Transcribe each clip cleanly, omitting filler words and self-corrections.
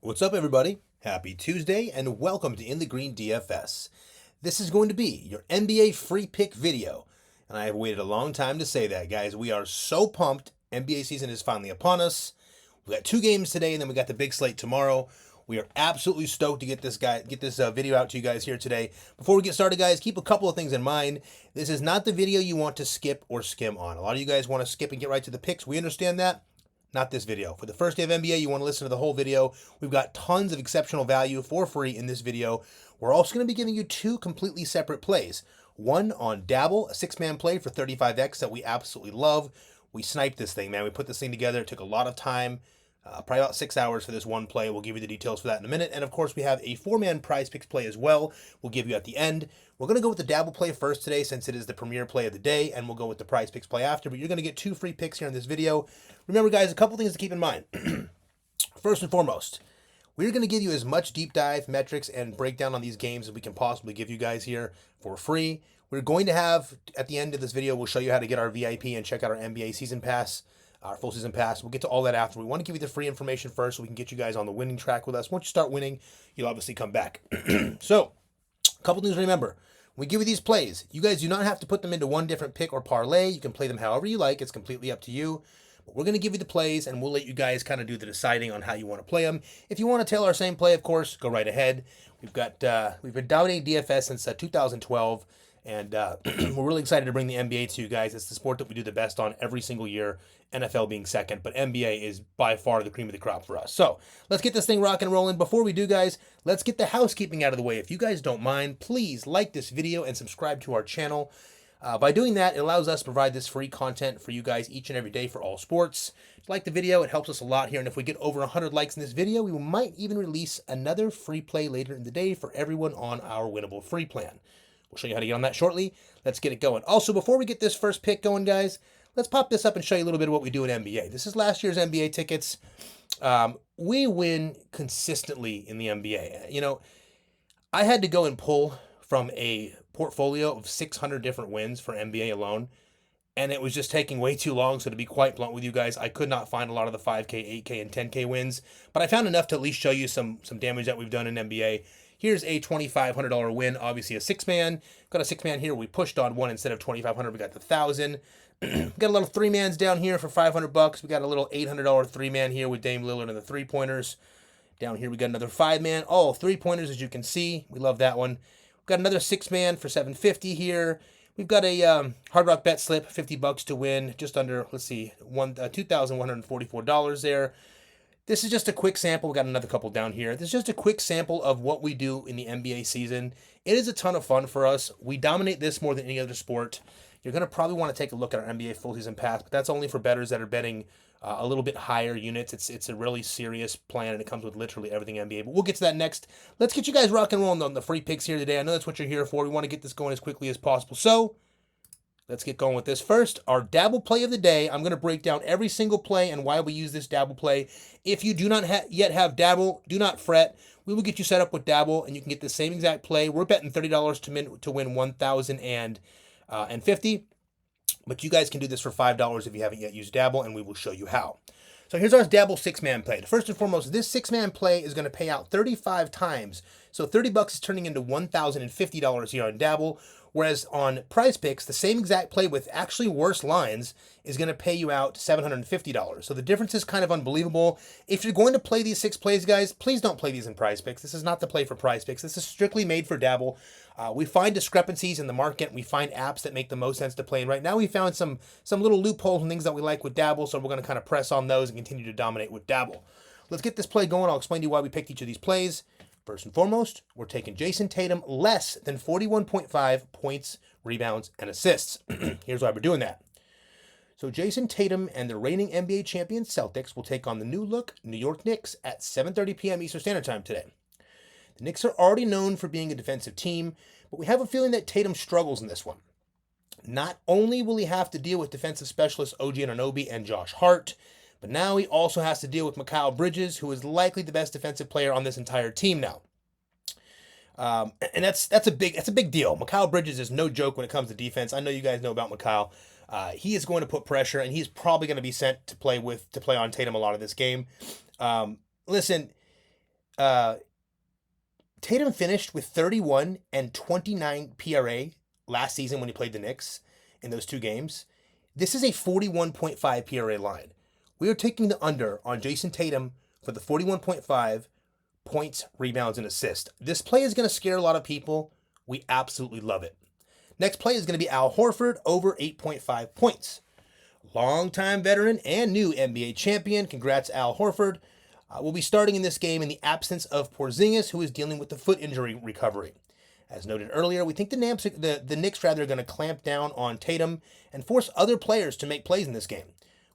What's up, everybody? Happy Tuesday, and welcome to In the Green DFS. This is going to be your NBA free pick video, and I have waited a long time to say that, guys. We are so pumped. NBA season is finally upon us. We got 2 games today, and then we got the big slate tomorrow. We are absolutely stoked to get this video out to you guys here today. Before we get started, guys, keep a couple of things in mind. This is not the video you want to skip or skim on. A lot of you guys want to skip and get right to the picks. We understand that. Not this video. For the first day of NBA, you want to listen to the whole video. We've got tons of exceptional value for free in this video. We're also going to be giving you 2 completely separate plays. One on Dabble, a 6-man play for 35x that we absolutely love. We sniped this thing, man. We put this thing together. It took a lot of time. Probably about 6 hours for this one play. We'll give you the details for that in a minute. And of course, we have a 4-man Prizepicks play as well. We'll give you at the end. We're going to go with the Dabble play first today since it is the premier play of the day, and we'll go with the Prizepicks play after. But you're going to get 2 free picks here in this video. Remember, guys, a couple things to keep in mind. First and foremost, we're going to give you as much deep dive metrics and breakdown on these games as we can possibly give you guys here for free. We're going to have, at the end of this video, we'll show you how to get our VIP and check out our NBA season pass. Our full season pass. We'll get to all that after. We want to give you the free information first so we can get you guys on the winning track with us. Once you start winning, you'll obviously come back. So, a couple things to remember. When we give you these plays, you guys do not have to put them into one different pick or parlay. You can play them however you like. It's completely up to you. But we're going to give you the plays, and we'll let you guys kind of do the deciding on how you want to play them. If you want to tailor our same play, of course, go right ahead. We've been dominating DFS since 2012. And we're really excited to bring the NBA to you guys. It's the sport that we do the best on every single year, NFL being second, but NBA is by far the cream of the crop for us. So let's get this thing rocking and rolling. Before we do, guys, let's get the housekeeping out of the way. If you guys don't mind, please like this video and subscribe to our channel. By doing that, it allows us to provide this free content for you guys each and every day for all sports. If you like the video, it helps us a lot here. And if we get over 100 likes in this video, we might even release another free play later in the day for everyone on our winnable free plan. We'll show you how to get on that shortly. Let's get it going. Also, before we get this first pick going, guys, let's pop this up and show you a little bit of what we do in NBA. This is last year's NBA tickets. We win consistently in the NBA. You know, I had to go and pull from a portfolio of 600 different wins for NBA alone, and it was just taking way too long. So to be quite blunt with you guys, I could not find a lot of the 5K, 8K, and 10K wins, but I found enough to at least show you some damage that we've done in NBA. Here's a $2,500 win, obviously a 6-man. Got a 6-man here. We pushed on one instead of $2,500. We got the 1,000. Got a little 3-mans down here for $500. We got a little $800 3-man here with Dame Lillard and the 3-pointers. Down here we got another 5-man. All 3-pointers, as you can see. We love that one. We've got another 6-man for $750 here. We've got a Hard Rock bet slip, $50 to win, just under, let's see, $2,144 there. This is just a quick sample. We got another couple down here. This is just a quick sample of what we do in the NBA season. It is a ton of fun for us. We dominate this more than any other sport. You're going to probably want to take a look at our NBA full season pass, but that's only for bettors that are betting a little bit higher units. It's a really serious plan, and it comes with literally everything NBA. But we'll get to that next. Let's get you guys rock and rolling on the free picks here today. I know that's what you're here for. We want to get this going as quickly as possible. So let's get going with this. First, our Dabble play of the day. I'm going to break down every single play and why we use this Dabble play. If you do not yet have Dabble, do not fret. We will get you set up with Dabble, and you can get the same exact play. We're betting $30 to win $1,050. But you guys can do this for $5 if you haven't yet used Dabble, and we will show you how. So here's our Dabble 6-man play. First and foremost, this 6-man play is going to pay out 35 times. So $30 is turning into $1,050 here on Dabble. Whereas on Prizepicks, the same exact play with actually worse lines is going to pay you out $750. So the difference is kind of unbelievable. If you're going to play these 6 plays, guys, please don't play these in Prizepicks. This is not the play for Prizepicks. This is strictly made for Dabble. We find discrepancies in the market. We find apps that make the most sense to play. And right now we found some little loopholes and things that we like with Dabble. So we're going to kind of press on those and continue to dominate with Dabble. Let's get this play going. I'll explain to you why we picked each of these plays. First and foremost, we're taking Jason Tatum less than 41.5 points, rebounds, and assists. Here's why we're doing that. So Jason Tatum and the reigning NBA champion Celtics will take on the new look New York Knicks at 7:30 p.m. Eastern Standard Time today. The Knicks are already known for being a defensive team, but we have a feeling that Tatum struggles in this one. Not only will he have to deal with defensive specialists OG Anunoby and Josh Hart, but now he also has to deal with Mikal Bridges, who is likely the best defensive player on this entire team now. And that's a big deal. Mikal Bridges is no joke when it comes to defense. I know you guys know about Mikal. He is going to put pressure, and he's probably going to be sent to play on Tatum a lot of this game. Listen, Tatum finished with 31 and 29 PRA last season when he played the Knicks in those 2 games. This is a 41.5 PRA line. We are taking the under on Jason Tatum for the 41.5 points, rebounds, and assists. This play is going to scare a lot of people. We absolutely love it. Next play is going to be Al Horford over 8.5 points. Longtime veteran and new NBA champion. Congrats, Al Horford. Will be starting in this game in the absence of Porzingis, who is dealing with the foot injury recovery. As noted earlier, we think the Knicks are going to clamp down on Tatum and force other players to make plays in this game.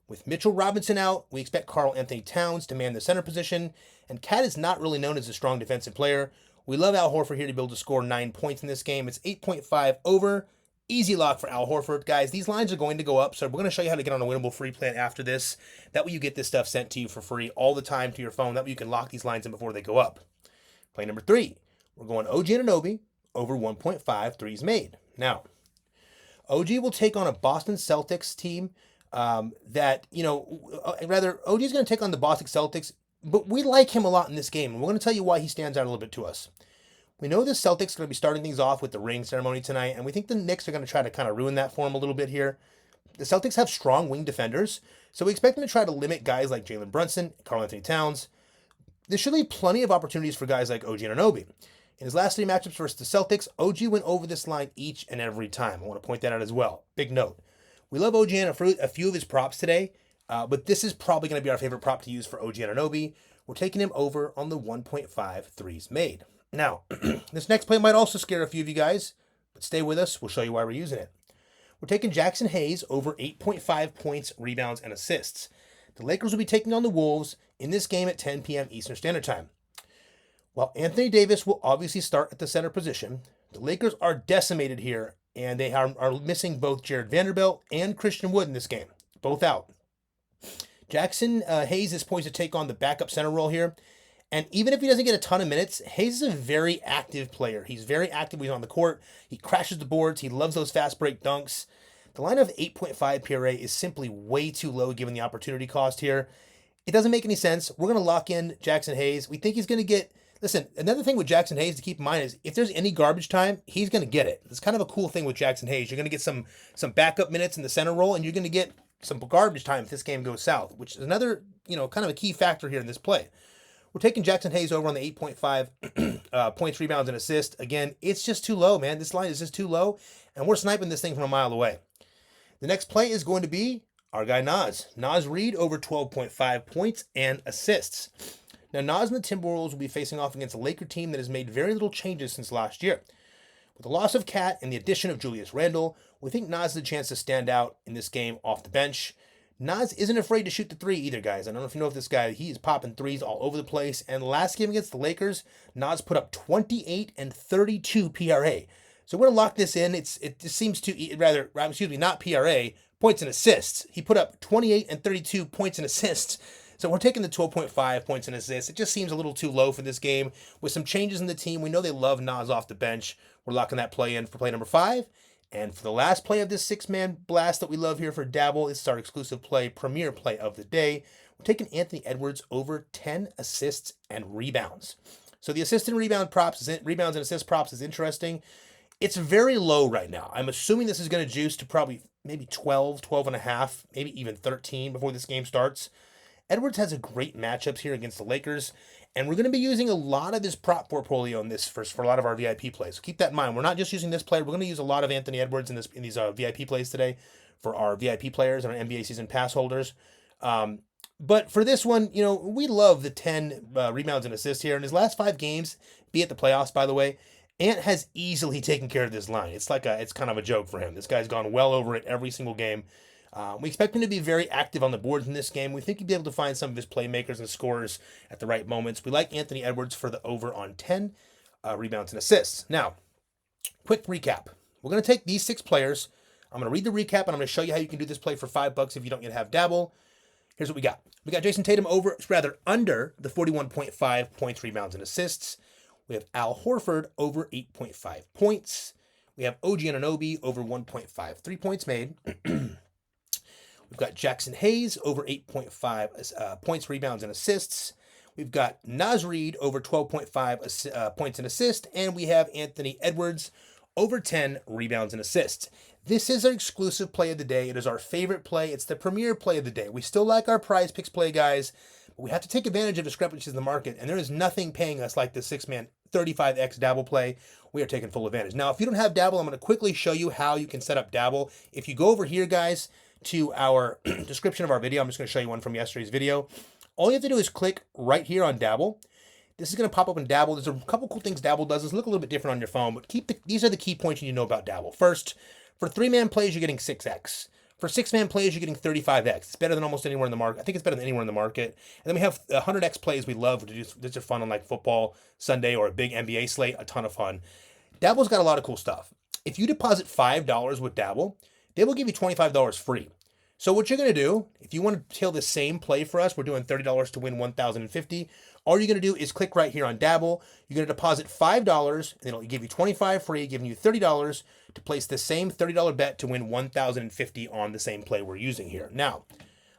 With Mitchell Robinson out, we expect Karl Anthony Towns to man the center position, and Cat is not really known as a strong defensive player. We love Al Horford here to be able to score 9 points in this game. It's 8.5 over. Easy lock for Al Horford. Guys, these lines are going to go up, so we're going to show you how to get on a winnable free plan after this. That way you get this stuff sent to you for free all the time to your phone. That way you can lock these lines in before they go up. Play number 3. We're going OG Anunoby over 1.5 threes made. Now, OG will take on a Boston Celtics team OG is going to take on the Boston Celtics, but we like him a lot in this game, and we're going to tell you why he stands out a little bit to us. We know the Celtics are going to be starting things off with the ring ceremony tonight, and we think the Knicks are going to try to kind of ruin that for them a little bit here. The Celtics have strong wing defenders, so we expect them to try to limit guys like Jalen Brunson, Karl Anthony Towns. There should leave plenty of opportunities for guys like OG Anunoby. In his last 3 matchups versus the Celtics, OG went over this line each and every time. I want to point that out as well. Big note. We love OG and a few of his props today, but this is probably going to be our favorite prop to use for OG Anunoby. We're taking him over on the 1.5 threes made. Now, this next play might also scare a few of you guys, but stay with us. We'll show you why we're using it. We're taking Jackson Hayes over 8.5 points, rebounds, and assists. The Lakers will be taking on the Wolves in this game at 10 p.m. Eastern Standard Time. While Anthony Davis will obviously start at the center position, the Lakers are decimated here, and they are missing both Jared Vanderbilt and Christian Wood in this game, both out. Jackson Hayes is poised to take on the backup center role here. And even if he doesn't get a ton of minutes, Hayes is a very active player. He's very active when he's on the court. He crashes the boards. He loves those fast break dunks. The line of 8.5 PRA is simply way too low given the opportunity cost here. It doesn't make any sense. We're going to lock in Jackson Hayes. We think he's going to get... Listen, another thing with Jackson Hayes to keep in mind is if there's any garbage time, he's going to get it. It's kind of a cool thing with Jackson Hayes. You're going to get some backup minutes in the center role, and you're going to get some garbage time if this game goes south, which is another, kind of a key factor here in this play. We're taking Jackson Hayes over on the 8.5 points, rebounds, and assists. Again, it's just too low, man. This line is just too low, and we're sniping this thing from a mile away. The next play is going to be our guy Naz. Naz Reid over 12.5 points and assists. Now, Naz and the Timberwolves will be facing off against a Laker team that has made very little changes since last year. With the loss of Cat and the addition of Julius Randle, we think Naz has a chance to stand out in this game off the bench. Naz isn't afraid to shoot the three either, guys. I don't know if you know this guy. He is popping threes all over the place. And last game against the Lakers, Naz put up 28 and 32 PRA. So we're going to lock this in. It just seems not PRA, points and assists. He put up 28 and 32 points and assists. So we're taking the 12.5 points and assists. It just seems a little too low for this game. With some changes in the team, we know they love Naz off the bench. We're locking that play in for play number 5. And for the last play of this 6-man blast that we love here for Dabble, this is our exclusive play, premier play of the day. We're taking Anthony Edwards over 10 assists and rebounds. So the assist and rebounds and assist props is interesting. It's very low right now. I'm assuming this is going to juice to probably maybe 12 and a half, maybe even 13 before this game starts. Edwards has a great matchups here against the Lakers, and we're going to be using a lot of his prop portfolio in this for a lot of our VIP plays. So keep that in mind. We're not just using this player. We're going to use a lot of Anthony Edwards in these VIP plays today for our VIP players and our NBA season pass holders. But for this one, we love the 10 rebounds and assists here. In his last 5 games, be it the playoffs, by the way, Ant has easily taken care of this line. It's kind of a joke for him. This guy's gone well over it every single game. We expect him to be very active on the boards in this game. We think he'll be able to find some of his playmakers and scorers at the right moments. We like Anthony Edwards for the over on 10 rebounds and assists. Now, quick recap. We're going to take these 6 players. I'm going to read the recap, and I'm going to show you how you can do this play for $5 if you don't yet have Dabble. Here's what we got. We got Jason Tatum under the 41.5 points, rebounds, and assists. We have Al Horford over 8.5 points. We have OG Anunoby over 1.5 3 points made. We've got Jackson Hayes over 8.5 points, rebounds, and assists. We've got Naz Reid over 12.5 points and assists, and we have Anthony Edwards over 10 rebounds and assists. This is our exclusive play of the day. It is our favorite play. It's the premier play of the day. We still like our Prizepicks play, guys, but we have to take advantage of discrepancies in the market, and there is nothing paying us like the 6-man 35x Dabble play. We are taking full advantage. Now, if you don't have Dabble, I'm going to quickly show you how you can set up Dabble. If you go over here, guys, to our description of our video, I'm just going to show you one from yesterday's video. All you have to do is click right here on Dabble. This is going to pop up in Dabble. There's a couple cool things Dabble does. It's look a little bit different on your phone, but these are the key points you need to know about Dabble. First, for 3-man plays, you're getting 6x. For 6-man plays, you're getting 35x. It's better than almost anywhere in the market. I think it's better than anywhere in the market. And then we have 100x plays we love to do. These are fun on like football Sunday or a big NBA slate. A ton of fun. Dabble's got a lot of cool stuff. If you deposit $5 with Dabble, they will give you $25 free. So what you're going to do, if you want to tail the same play for us, we're doing $30 to win $1,050. All you're going to do is click right here on Dabble. You're going to deposit $5, and it'll give you $25 free, giving you $30 to place the same $30 bet to win $1,050 on the same play we're using here. Now,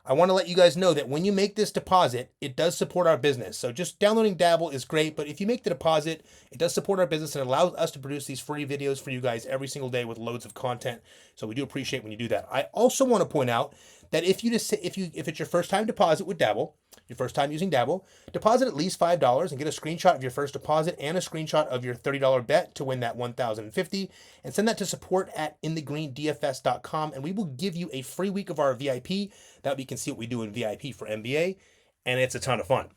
I want to let you guys know that when you make this deposit, it does support our business. So just downloading Dabble is great, but if you make the deposit, it does support our business and allows us to produce these free videos for you guys every single day with loads of content. So we do appreciate when you do that. I also want to point out that if it's your first time deposit with Dabble, your first time using Dabble, deposit at least $5 and get a screenshot of your first deposit and a screenshot of your $30 bet to win that $1,050, and send that to support@inthegreendfs.com, and we will give you a free week of our VIP. That way you can see what we do in VIP for NBA, and it's a ton of fun.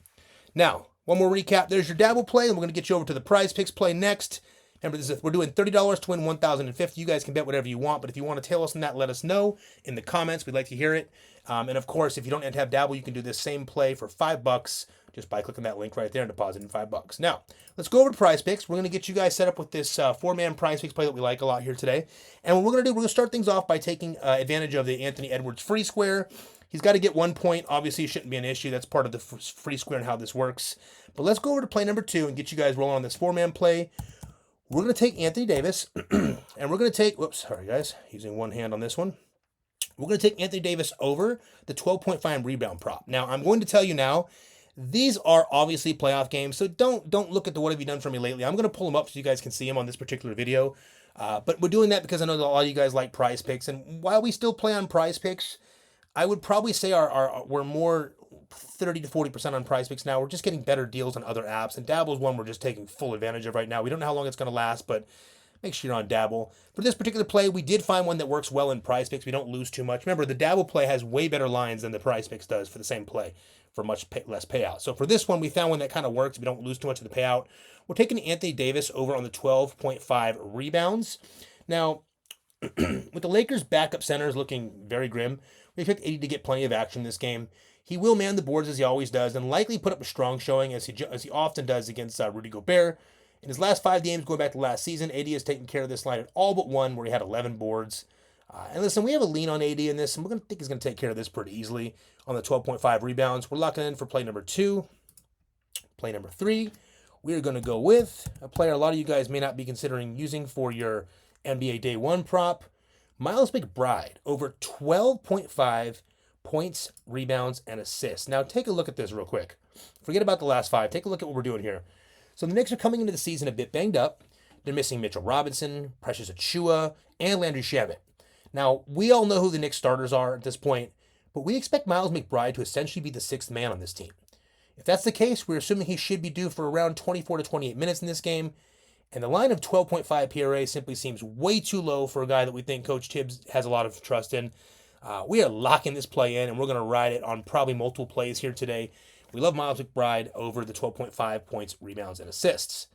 Now, one more recap. There's your Dabble play, and we're going to get you over to the Prizepicks play next. Remember, we're doing $30 to win $1,050. You guys can bet whatever you want, but if you want to tail us on that, let us know in the comments. We'd like to hear it. And of course, if you don't have Dabble, you can do this same play for $5 just by clicking that link right there and depositing $5. Now, let's go over to Prizepicks. We're going to get you guys set up with this 4-man Prizepicks play that we like a lot here today. And what we're going to do, we're going to start things off by taking advantage of the Anthony Edwards free square. He's got to get 1 point. Obviously, it shouldn't be an issue. That's part of the free square and how this works. But let's go over to play number 2 and get you guys rolling on this 4-man play. We're going to take Anthony Davis, and we're going to take, whoops, sorry guys, using one hand on this one. We're going to take Anthony Davis over the 12.5 rebound prop. Now, I'm going to tell you now, these are obviously playoff games, so don't look at the what have you done for me lately. I'm going to pull them up so you guys can see them on this particular video. But we're doing that because I know that a lot of you guys like Prizepicks, and while we still play on Prizepicks, I would probably say we're more 30 to 40% on Prizepicks now. We're just getting better deals on other apps, and Dabble is one we're just taking full advantage of right now. We don't know how long it's going to last, but make sure you're on Dabble. For this particular play, we did find one that works well in Prizepicks. We don't lose too much. Remember, the Dabble play has way better lines than the Prizepicks does for the same play for much less payout. So for this one, we found one that kind of works. We don't lose too much of the payout. We're taking Anthony Davis over on the 12.5 rebounds. Now, with the Lakers' backup centers looking very grim, we expect AD to get plenty of action in this game. He will man the boards as he always does, and likely put up a strong showing as he often does against Rudy Gobert. In his last 5 games, going back to last season, AD has taken care of this line at all but one, where he had 11 boards. And listen, we have a lean on AD in this, and we're going to think he's going to take care of this pretty easily on the 12.5 rebounds. We're locking in for play number 2. Play number 3, we are going to go with a player a lot of you guys may not be considering using for your NBA Day 1 prop, Miles McBride, over 12.5 points, rebounds, and assists. Now, take a look at this real quick. Forget about the last 5. Take a look at what we're doing here. So the Knicks are coming into the season a bit banged up. They're missing Mitchell Robinson, Precious Achiuwa, and Landry Shamet. Now, we all know who the Knicks starters are at this point, but we expect Miles McBride to essentially be the 6th man on this team. If that's the case, we're assuming he should be due for around 24 to 28 minutes in this game, and the line of 12.5 PRA simply seems way too low for a guy that we think Coach Tibbs has a lot of trust in. We are locking this play in, and we're going to ride it on probably multiple plays here today. We love Miles McBride over the 12.5 points, rebounds, and assists.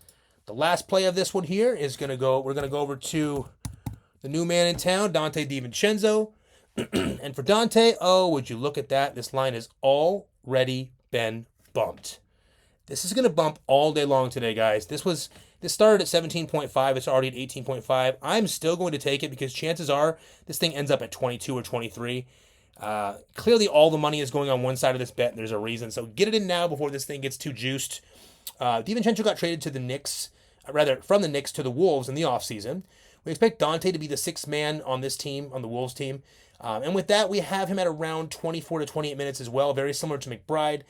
The last play of this one here is we're going to go over to the new man in town, Dante DiVincenzo. And for Dante, oh, would you look at that? This line has already been bumped. This is going to bump all day long today, guys. This started at 17.5. It's already at 18.5. I'm still going to take it because chances are this thing ends up at 22 or 23. Clearly, all the money is going on one side of this bet, and there's a reason. So get it in now before this thing gets too juiced. DiVincenzo got traded to the Knicks, from the Knicks to the Wolves in the offseason. We expect Dante to be the 6th man on this team, on the Wolves team. And with that, we have him at around 24 to 28 minutes as well, very similar to McBride.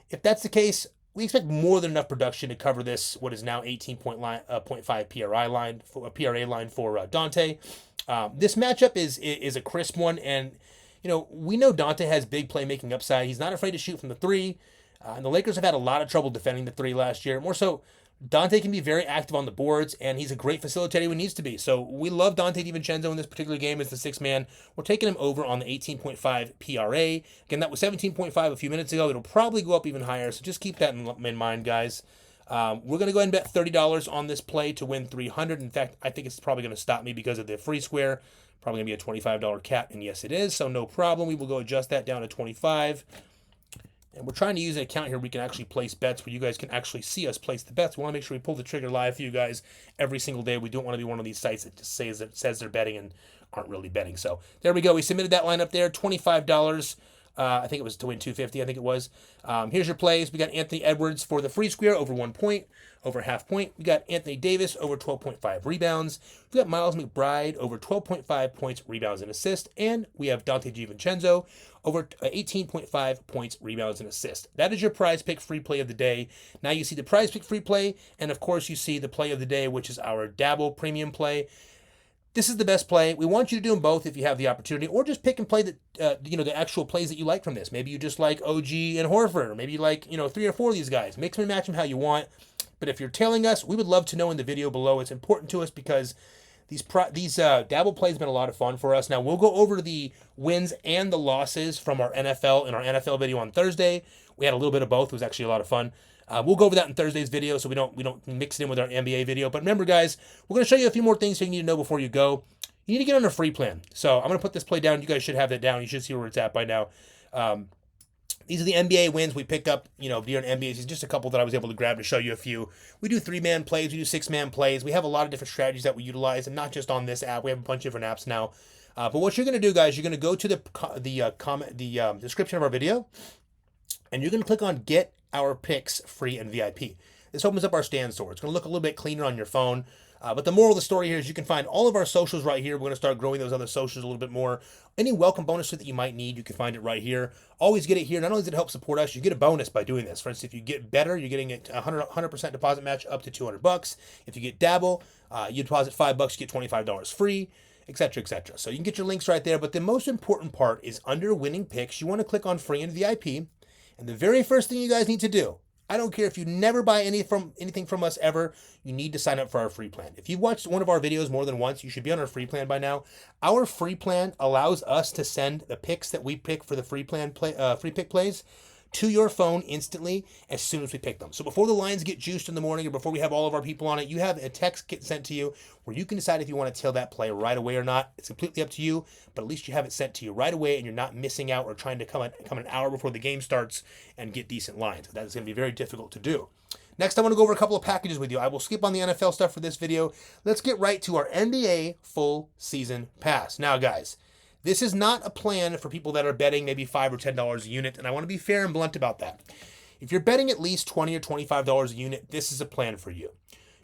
If that's the case, we expect more than enough production to cover this, what is now 18.5 PRA line for Dante. This matchup is a crisp one, and we know Dante has big playmaking upside. He's not afraid to shoot from the three. And the Lakers have had a lot of trouble defending the three last year. More so, Dante can be very active on the boards, and he's a great facilitator when he needs to be. So we love Dante DiVincenzo in this particular game as the sixth man. We're taking him over on the 18.5 PRA. Again, that was 17.5 a few minutes ago. It'll probably go up even higher, so just keep that in mind, guys. We're going to go ahead and bet $30 on this play to win 300. In fact, I think it's probably going to stop me because of the free square. Probably going to be a $25 cap, and yes, it is, so no problem. We will go adjust that down to 25. And we're trying to use an account here where we can actually place bets where you guys can actually see us place the bets. We want to make sure we pull the trigger live for you guys every single day. We don't want to be one of these sites that just says they're betting and aren't really betting. So there we go. We submitted that line up there, $25. I think it was to win $250. I think it was. Here's your plays. We got Anthony Edwards for the free square over 1 point, over half point. We got Anthony Davis over 12.5 rebounds. We got Miles McBride over 12.5 points, rebounds, and assists. And we have Dante DiVincenzo over 18.5 points, rebounds, and assists. That is your prize pick free play of the day. Now you see the prize pick free play, and of course you see the play of the day, which is our Dabble premium play. This is the best play. We want you to do them both if you have the opportunity, or just pick and play the actual plays that you like from this. Maybe you just like OG and Horford, or maybe you like 3 or 4 of these guys. Mix and match them how you want. But if you're tailing us, we would love to know in the video below. It's important to us because these Dabble plays have been a lot of fun for us. Now we'll go over the wins and the losses from our NFL in our NFL video on Thursday. We had a little bit of both. It was actually a lot of fun. We'll go over that in Thursday's video, so we don't mix it in with our NBA video. But remember, guys, we're going to show you a few more things you need to know before you go. You need to get on a free plan. So I'm going to put this play down. You guys should have that down. You should see where it's at by now. These are the NBA wins we picked up, during NBA season. Just a couple that I was able to grab to show you a few. We do 3-man plays. We do 6-man plays. We have a lot of different strategies that we utilize, and not just on this app. We have a bunch of different apps now. But what you're going to do, guys, you're going to go to the description of our video, and you're going to click on Get Our Picks Free and VIP. This opens up our stand store. It's going to look a little bit cleaner on your phone. But the moral of the story here is you can find all of our socials right here. We're going to start growing those other socials a little bit more. Any welcome bonus that you might need, you can find it right here. Always get it here. Not only does it help support us, you get a bonus by doing this. For instance, if you get better, you're getting it 100% deposit match up to $200. If you get Dabble, you deposit $5, you get $25 free, etc., etc. So you can get your links right there. But the most important part is under winning picks, you want to click on free and VIP. And the very first thing you guys need to do, I don't care if you never buy anything from us ever, you need to sign up for our free plan. If you've watched one of our videos more than once, you should be on our free plan by now. Our free plan allows us to send the picks that we pick for the free pick plays to your phone instantly as soon as we pick them. So before the lines get juiced in the morning or before we have all of our people on it, you have a text get sent to you where you can decide if you want to tail that play right away or not. It's completely up to you, but at least you have it sent to you right away and you're not missing out or trying to come an hour before the game starts and get decent lines. That is going to be very difficult to do. Next, I want to go over a couple of packages with you. I will skip on the NFL stuff for this video. Let's get right to our NBA full season pass. Now, guys, this is not a plan for people that are betting maybe $5 or $10 a unit, and I want to be fair and blunt about that. If you're betting at least $20 or $25 a unit, this is a plan for you.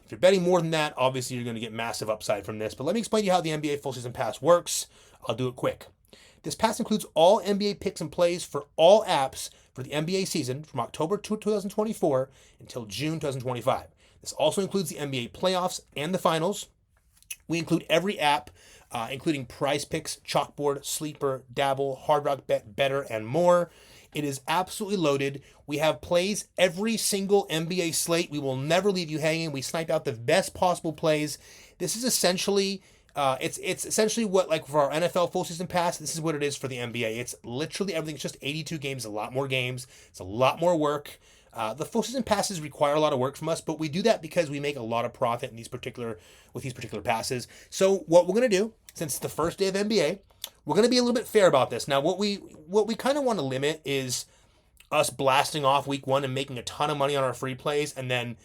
If you're betting more than that, obviously you're going to get massive upside from this. But let me explain to you how the NBA full season pass works. I'll do it quick. This pass includes all NBA picks and plays for all apps for the NBA season from October 2024 until June 2025. This also includes the NBA playoffs and the finals. We include every app, including Prizepicks, Chalkboard, Sleeper, Dabble, Hard Rock Bet, Better, and more. It is absolutely loaded. We have plays every single NBA slate. We will never leave you hanging. We snipe out the best possible plays. This is essentially, it's essentially what, like for our NFL full season pass, this is what it is for the NBA. It's literally everything. It's just 82 games, a lot more games. It's a lot more work. The full season passes require a lot of work from us, but we do that because we make a lot of profit in these particular passes. So what we're going to do, since it's the first day of NBA, we're going to be a little bit fair about this. Now, what we kind of want to limit is us blasting off week one and making a ton of money on our free plays and then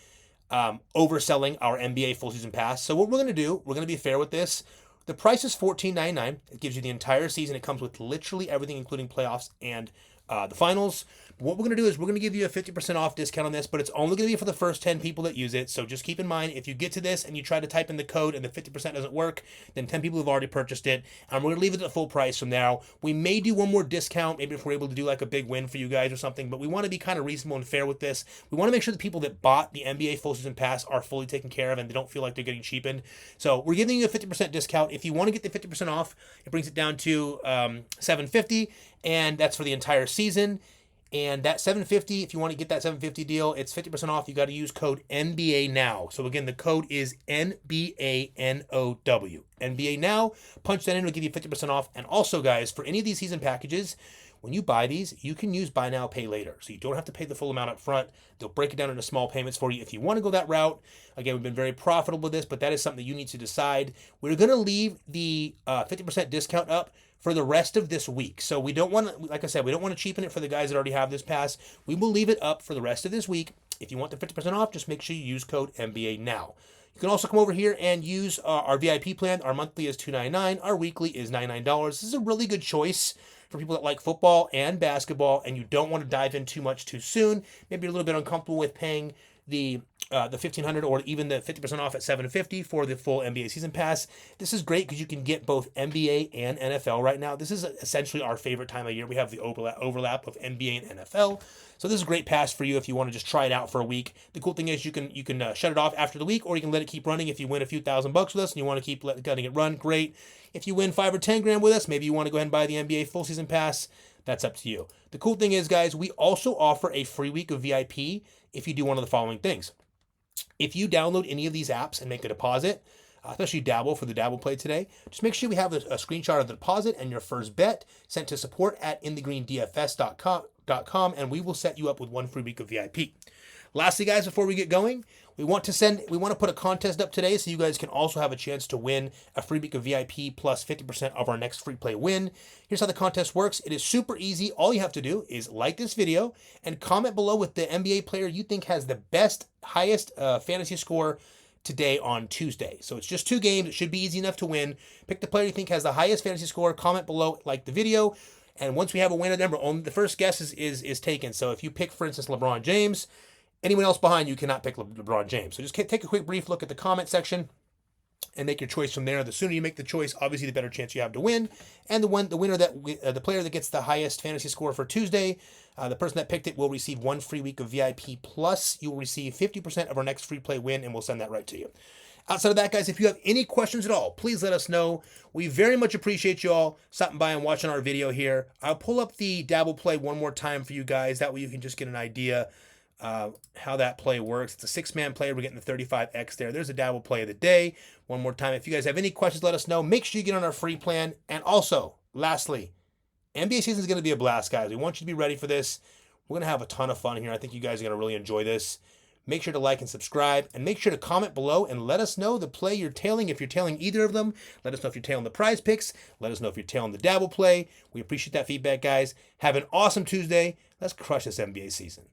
overselling our NBA full season pass. So what we're going to do, we're going to be fair with this. The price is $14.99. It gives you the entire season. It comes with literally everything, including playoffs and the finals. What we're going to do is we're going to give you a 50% off discount on this, but it's only going to be for the first 10 people that use it. So just keep in mind, if you get to this and you try to type in the code and the 50% doesn't work, then 10 people have already purchased it. And we're going to leave it at full price from now. We may do one more discount, maybe if we're able to do like a big win for you guys or something, but we want to be kind of reasonable and fair with this. We want to make sure the people that bought the NBA full season pass are fully taken care of and they don't feel like they're getting cheapened. So we're giving you a 50% discount. If you want to get the 50% off, it brings it down to $750, and that's for the entire season. And that $750, if you want to get that $750 deal, it's 50% off. You got to use code NBA now. So again, the code is NBANOW. NBA now. Punch that in, it'll give you 50% off. And also, guys, for any of these season packages, when you buy these, you can use buy now, pay later. So you don't have to pay the full amount up front. They'll break it down into small payments for you if you want to go that route. Again, we've been very profitable with this, but that is something that you need to decide. We're going to leave the 50% discount up for the rest of this week. So we don't want to, like I said, we don't want to cheapen it for the guys that already have this pass. We will leave it up for the rest of this week. If you want the 50% off, just make sure you use code NBA now. You can also come over here and use our VIP plan. Our monthly is $299. Our weekly is $99. This is a really good choice for people that like football and basketball, and you don't want to dive in too much too soon. Maybe you're a little bit uncomfortable with paying the $1,500 or even the 50% off at $750 for the full NBA season pass. This is great because you can get both NBA and NFL right now. This is essentially our favorite time of year. We have the overlap of NBA and NFL. So this is a great pass for you if you want to just try it out for a week. The cool thing is you can shut it off after the week, or you can let it keep running. If you win a few $1,000 with us and you want to keep letting it run, great. If you win 5 or 10 grand with us, maybe you want to go ahead and buy the NBA full season pass. That's up to you. The cool thing is, guys, we also offer a free week of VIP if you do one of the following things. If you download any of these apps and make a deposit, especially Dabble for the Dabble play today, just make sure we have a screenshot of the deposit and your first bet sent to support@inthegreendfs.com, and we will set you up with one free week of VIP. Lastly, guys, before we get going, we want to put a contest up today so you guys can also have a chance to win a free week of VIP plus 50% of our next free play win. Here's how the contest works. It is super easy. All you have to do is like this video and comment below with the NBA player you think has the highest fantasy score today on Tuesday. So it's just 2 games. It should be easy enough to win. Pick the player you think has the highest fantasy score, comment below, like the video. And once we have a winner, remember, only the first guess is taken. So if you pick, for instance, LeBron James, anyone else behind you cannot pick LeBron James. So just take a quick brief look at the comment section and make your choice from there. The sooner you make the choice, obviously, the better chance you have to win. And the winner the player that gets the highest fantasy score for Tuesday, the person that picked it will receive 1 free week of VIP, plus you will receive 50% of our next free play win, and we'll send that right to you. Outside of that, guys, if you have any questions at all, please let us know. We very much appreciate you all stopping by and watching our video here. I'll pull up the Dabble play one more time for you guys. That way you can just get an idea how that play works. It's a 6-man play. We're getting the 35X there. There's a Dabble play of the day. One more time. If you guys have any questions, let us know. Make sure you get on our free plan. And also, lastly, NBA season is going to be a blast, guys. We want you to be ready for this. We're going to have a ton of fun here. I think you guys are going to really enjoy this. Make sure to like and subscribe, and make sure to comment below and let us know the play you're tailing. If you're tailing either of them, let us know if you're tailing the Prizepicks. Let us know if you're tailing the Dabble play. We appreciate that feedback, guys. Have an awesome Tuesday. Let's crush this NBA season.